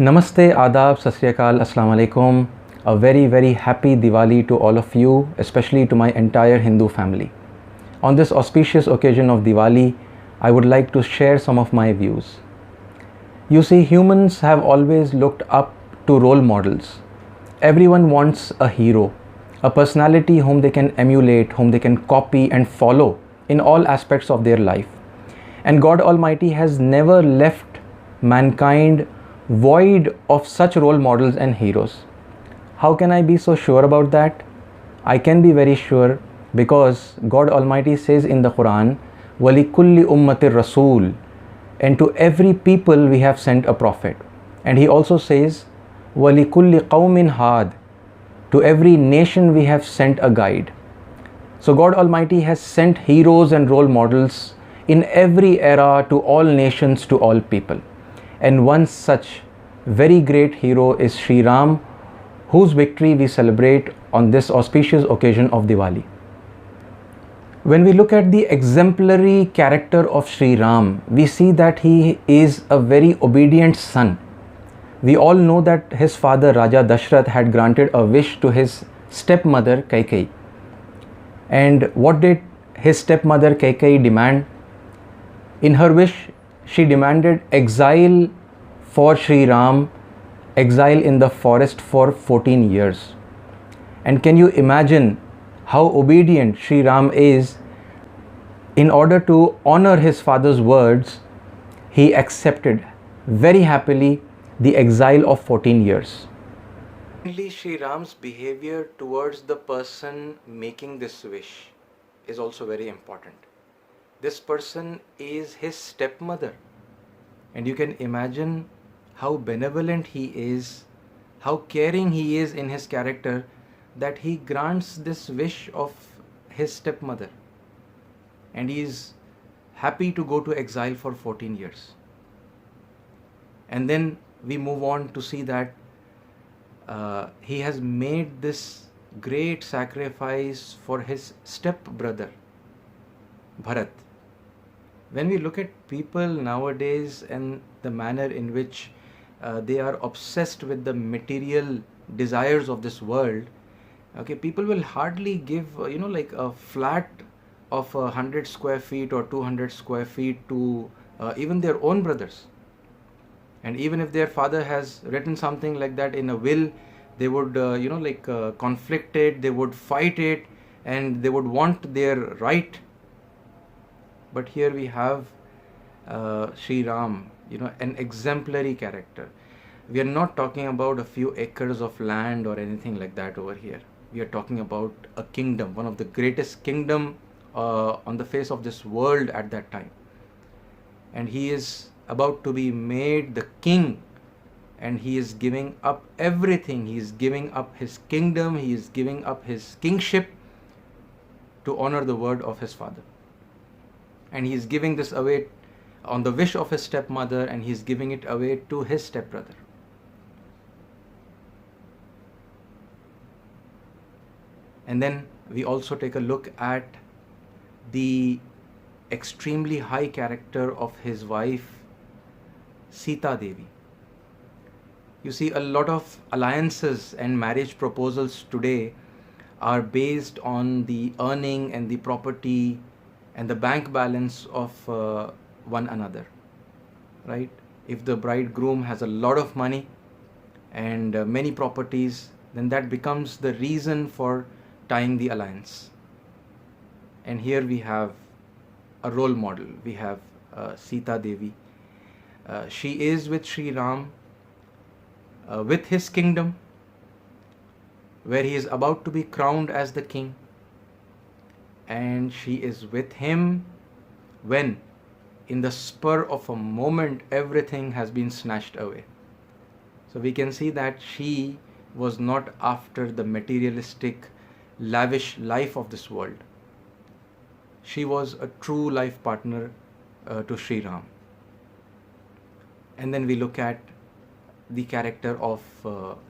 Namaste, Adab, Sat Sri Akal, Assalamu Alaikum. A very happy Diwali to all of you, especially to my entire Hindu family. On this auspicious occasion of Diwali, I would like to share some of my views. You see, humans have always looked up to role models. Everyone wants a hero, a personality whom they can emulate, whom they can copy and follow in all aspects of their life. And God Almighty has never left mankind void of such role models and heroes. How can I be so sure about that? I can be very sure because God Almighty says in the Quran, وَلِكُلِّ أُمَّةٍ رَسُولٍ, and to every people we have sent a prophet. And He also says, وَلِكُلِّ قَوْمٍ هَادٍ, to every nation we have sent a guide. So God Almighty has sent heroes and role models in every era to all nations, to all people. And one such very great hero is Sri Ram, whose victory we celebrate on this auspicious occasion of Diwali. When we look at the exemplary character of Sri Ram, we see that he is a very obedient son. We all know that his father Raja Dashrath had granted a wish to his stepmother Kaikeyi. And what did his stepmother Kaikeyi demand? In her wish, she demanded exile for Sri Ram, exile in the forest for 14 years. And can you imagine how obedient Sri Ram is? In order to honor his father's words, he accepted very happily the exile of 14 years. Secondly, Sri Ram's behavior towards the person making this wish is also very important. This person is his stepmother, and you can imagine how benevolent he is, how caring he is in his character, that he grants this wish of his stepmother, and he is happy to go to exile for 14 years. And then we move on to see that he has made this great sacrifice for his stepbrother Bharat. When we look at people nowadays and the manner in which they are obsessed with the material desires of this world, okay, people will hardly give like a flat of 100 square feet or 200 square feet to even their own brothers. And even if their father has written something like that in a will, they would conflict it, they would fight it, and they would want their right. But here we have Sri Ram, an exemplary character. We are not talking about a few acres of land or anything like that over here. We are talking about a kingdom, one of the greatest kingdom on the face of this world at that time. And he is about to be made the king, and he is giving up everything. He is giving up his kingdom, he is giving up his kingship to honor the word of his father. And he is giving this away on the wish of his stepmother, and he is giving it away to his stepbrother. And then we also take a look at the extremely high character of his wife Sita Devi. You see, a lot of alliances and marriage proposals today are based on the earning and the property and the bank balance of one another, right? If the bridegroom has a lot of money and many properties, then that becomes the reason for tying the alliance. And here we have a role model. We have Sita Devi. She is with Sri Ram, with his kingdom, where he is about to be crowned as the king. And she is with him when, in the spur of a moment, everything has been snatched away. So we can see that she was not after the materialistic, lavish life of this world. She was a true life partner to Sri Ram. And then we look at the character of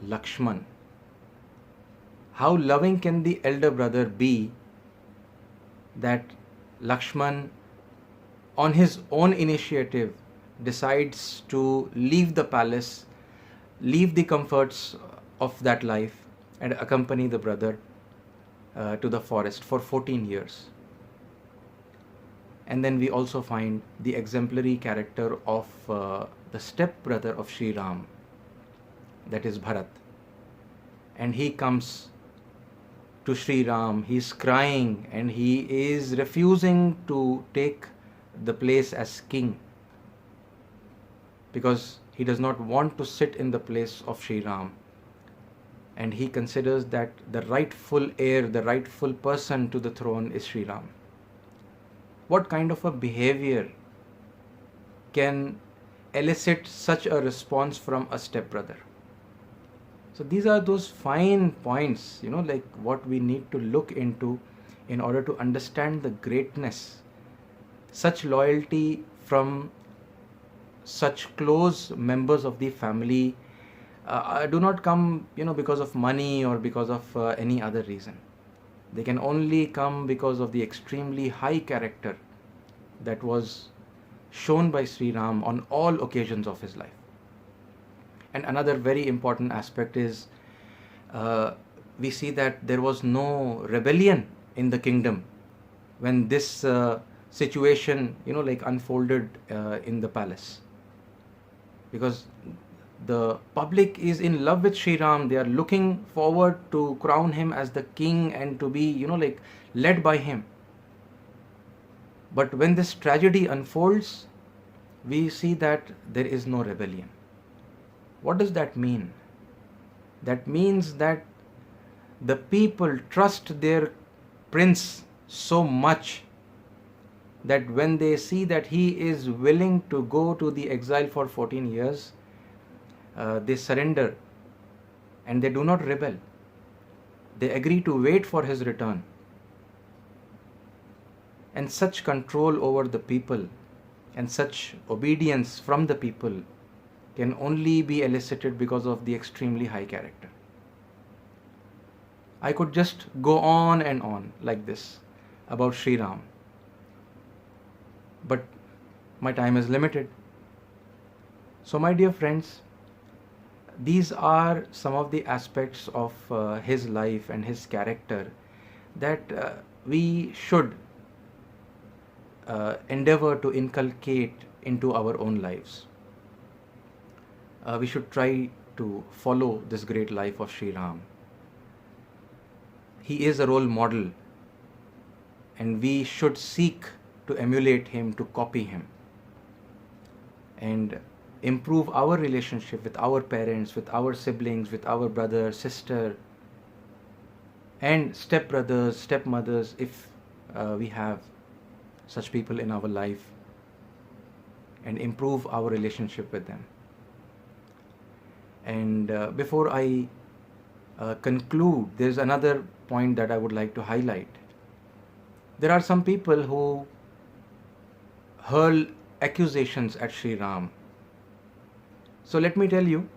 Lakshman. How loving can the elder brother be that Lakshman, on his own initiative, decides to leave the palace, leave the comforts of that life and accompany the brother to the forest for 14 years. And then we also find the exemplary character of the step-brother of Sri Ram, that is Bharat. And he comes to Sri Ram, he's crying and he is refusing to take the place as king, because he does not want to sit in the place of Sri Ram. And he considers that the rightful heir, the rightful person to the throne is Sri Ram. What kind of a behavior can elicit such a response from a stepbrother? So these are those fine points, like what we need to look into in order to understand the greatness. Such loyalty from such close members of the family do not come, because of money or because of any other reason. They can only come because of the extremely high character that was shown by Sri Ram on all occasions of his life. And another very important aspect is we see that there was no rebellion in the kingdom when this situation, unfolded in the palace. Because the public is in love with Sri Ram. They are looking forward to crown him as the king and to be, led by him. But when this tragedy unfolds, we see that there is no rebellion. What does that mean? That means that the people trust their prince so much that when they see that he is willing to go to the exile for 14 years, they surrender and they do not rebel. They agree to wait for his return. And such control over the people and such obedience from the people can only be elicited because of the extremely high character. I could just go on and on like this about Sri Ram, but my time is limited. So my dear friends, these are some of the aspects of his life and his character that we should endeavor to inculcate into our own lives. We should try to follow this great life of Sri Ram. He is a role model, and we should seek to emulate him, to copy him, and improve our relationship with our parents, with our siblings, with our brother, sister, and stepbrothers, stepmothers, if we have such people in our life, and improve our relationship with them. And before I conclude, there's another point that I would like to highlight. There are some people who hurl accusations at Sri Ram. So let me tell you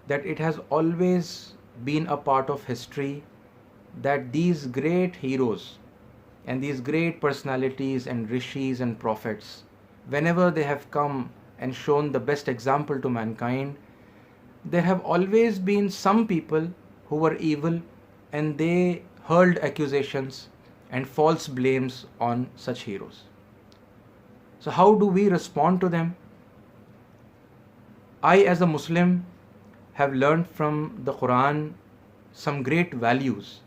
that it has always been a part of history that these great heroes and these great personalities and rishis and prophets, whenever they have come and shown the best example to mankind, there have always been some people who were evil and they hurled accusations and false blames on such heroes. So how do we respond to them? I, as a Muslim, have learned from the Quran some great values,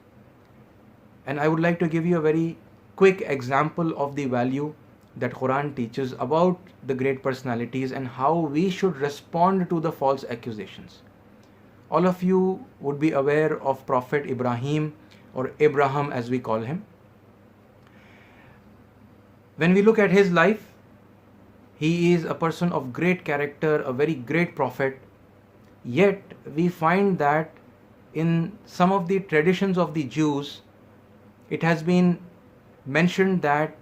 and I would like to give you a very quick example of the value that Quran teaches about the great personalities and how we should respond to the false accusations. All of you would be aware of Prophet Ibrahim, or Abraham as we call him. When we look at his life, he is a person of great character, a very great prophet. Yet we find that in some of the traditions of the Jews, it has been mentioned that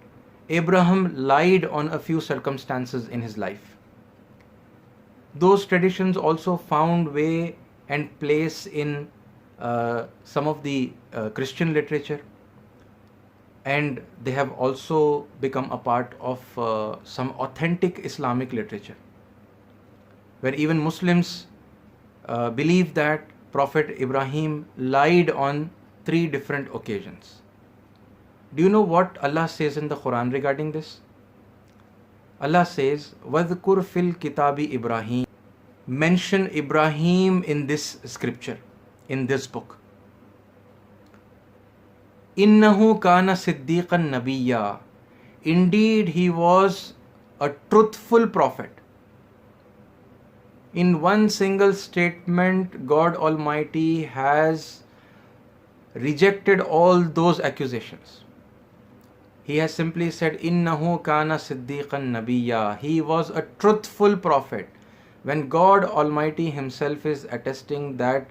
Abraham lied on a few circumstances in his life. Those traditions also found way and place in some of the Christian literature, and they have also become a part of some authentic Islamic literature, where even Muslims believe that Prophet Ibrahim lied on 3 different occasions. Do you know what Allah says in the Quran regarding this? Allah says, وَذْكُرْ فِي الْكِتَابِ Ibrahim. Mention Ibrahim in this scripture, in this book. إِنَّهُ كَانَ صِدِّيقًا نَبِيًّا. Indeed, he was a truthful prophet. In one single statement, God Almighty has rejected all those accusations. He has simply said, إِنَّهُ كَانَ صِدِّيقًا نَبِيًّا. He was a truthful prophet. When God Almighty Himself is attesting that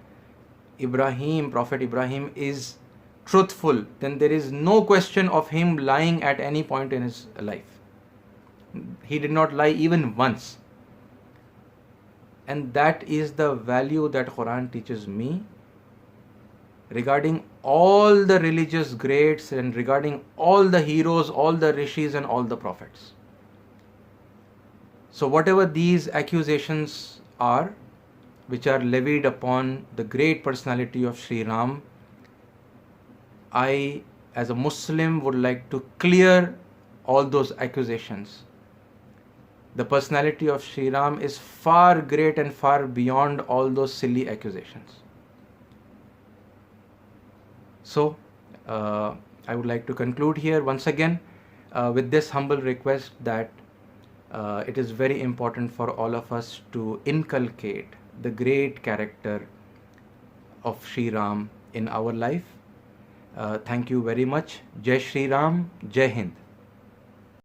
Prophet Ibrahim is truthful, then there is no question of him lying at any point in his life. He did not lie even once. And that is the value that Quran teaches me regarding all the religious greats and regarding all the heroes, all the rishis and all the prophets. So whatever these accusations are, which are levied upon the great personality of Sri Ram, I as a Muslim would like to clear all those accusations. The personality of Sri Ram is far great and far beyond all those silly accusations. So, I would like to conclude here once again with this humble request that it is very important for all of us to inculcate the great character of Sri Ram in our life. Thank you very much. Jai Shri Ram, Jai Hind.